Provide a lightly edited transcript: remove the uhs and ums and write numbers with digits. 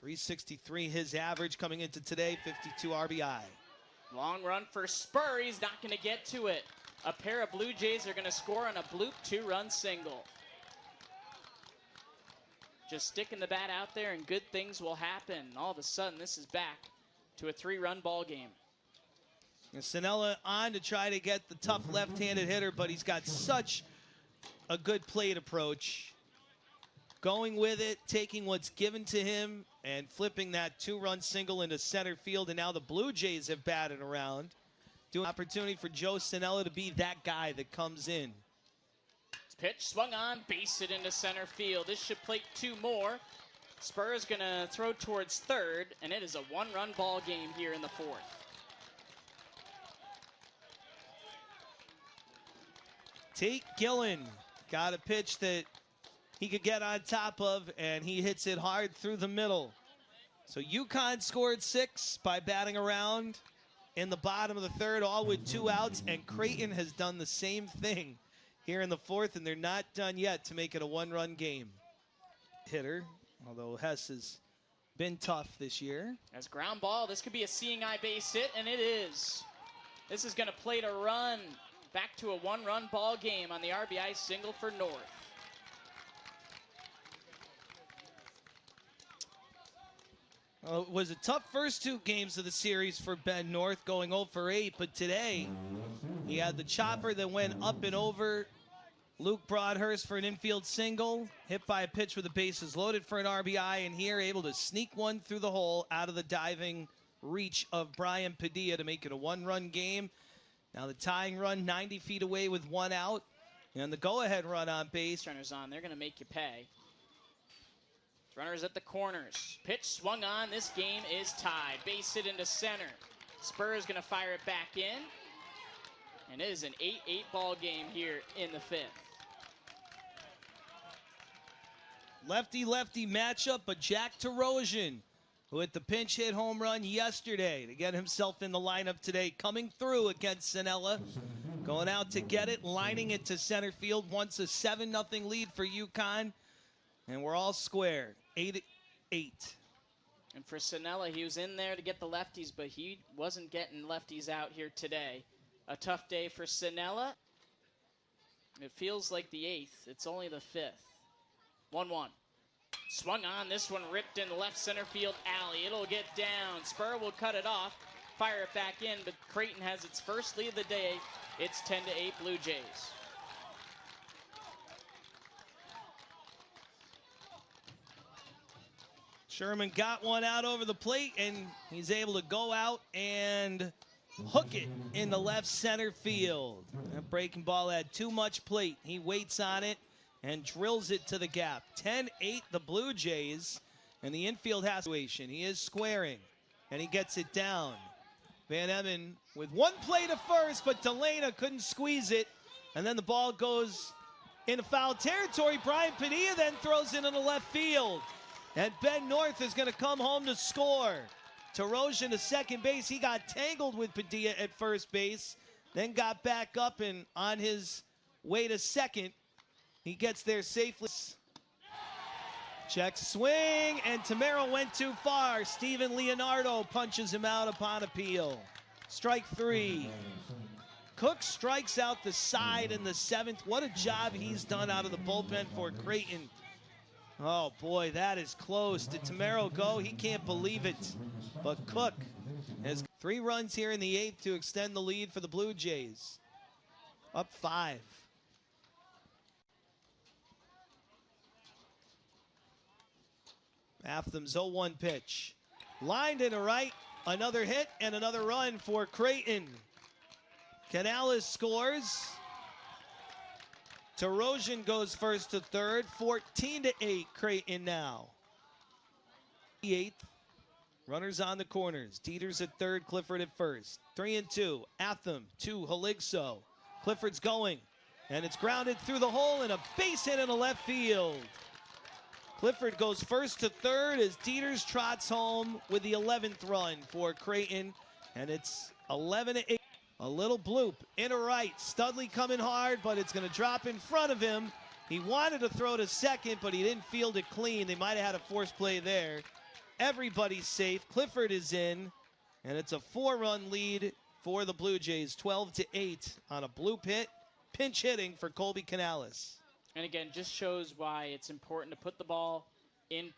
363 his average coming into today, 52 RBI. Long run for Spur, he's not going to get to it. A pair of Blue Jays are going to score on a bloop 2-run single. Just sticking the bat out there and good things will happen. All of a sudden, this is back to a 3-run ball game. And Sinella on to try to get the tough left-handed hitter, but he's got such a good plate approach. Going with it, taking what's given to him, and flipping that 2-run single into center field. And now the Blue Jays have batted around. Doing opportunity for Joe Sinella to be that guy that comes in. Pitch swung on, base it into center field. This should plate 2 more. Spur is going to throw towards third, and it is a 1-run ball game here in the 4th. Tate Gillen got a pitch that he could get on top of, and he hits it hard through the middle. So UConn scored 6 by batting around in the bottom of the 3rd, all with 2 outs, and Creighton has done the same thing here in the 4th, and they're not done yet to make it a 1-run game. Hitter, although Hess has been tough this year. As ground ball, this could be a seeing eye base hit, and it is. This is going to plate a run back to a 1-run ball game on the RBI single for North. Well, it was a tough first 2 games of the series for Ben North, going 0 for 8, but today he had the chopper that went up and over Luke Broadhurst for an infield single, hit by a pitch with the bases loaded for an RBI, and here able to sneak one through the hole out of the diving reach of Brian Padilla to make it a 1-run game. Now the tying run 90 feet away with 1 out, and the go-ahead run on base. Runners on, they're going to make you pay. Runners at the corners. Pitch swung on. This game is tied. Base hit into center. Spur is going to fire it back in. And it is an 8-8 ball game here in the 5th. Lefty-lefty matchup, but Jack Terosian, who hit the pinch hit home run yesterday to get himself in the lineup today, coming through against Sinella. Going out to get it, lining it to center field. Once a 7-0 lead for UConn. And we're all square. 8-8. And for Sinella, he was in there to get the lefties, but he wasn't getting lefties out here today. A tough day for Sinella. It feels like the 8th. It's only the 5th. 1-1. Swung on. This one ripped in the left center field alley. It'll get down. Spur will cut it off. Fire it back in, but Creighton has its first lead of the day. It's 10-8 Blue Jays. Sherman got one out over the plate, and he's able to go out and hook it in the left center field. That breaking ball had too much plate. He waits on it and drills it to the gap. 10-8 the Blue Jays, and the infield has situation. He is squaring, and he gets it down. Van Emmen with 1 play to first, but Delana couldn't squeeze it, and then the ball goes into foul territory. Brian Padilla then throws it into left field. And Ben North is going to come home to score. Terosian to second base. He got tangled with Padilla at first base, then got back up, and on his way to second, he gets there safely. Check swing, and Tamero went too far. Steven Leonardo punches him out upon appeal. Strike 3. Cook strikes out the side in the 7th. What a job he's done out of the bullpen for Creighton. Oh, boy, that is close. Did Tamero go? He can't believe it. But Cook has 3 runs here in the 8th to extend the lead for the Blue Jays. Up 5. Atham's 0-1 pitch. Lined into right. Another hit and another run for Creighton. Canales scores. Terosian goes first to third. 14-8 Creighton now. 8th. Runners on the corners. Dieters at third, Clifford at first. 3-2. Atham to Haligso. Clifford's going. And it's grounded through the hole and a base hit in the left field. Clifford goes first to third as Dieters trots home with the 11th run for Creighton. And it's 11-8. A little bloop into right. Studley coming hard, but it's going to drop in front of him. He wanted to throw to second, but he didn't field it clean. They might have had a force play there. Everybody's safe. Clifford is in, and it's a 4-run lead for the Blue Jays, 12-8 on a blue pit. Pinch hitting for Colby Canales. And again, just shows why it's important to put the ball in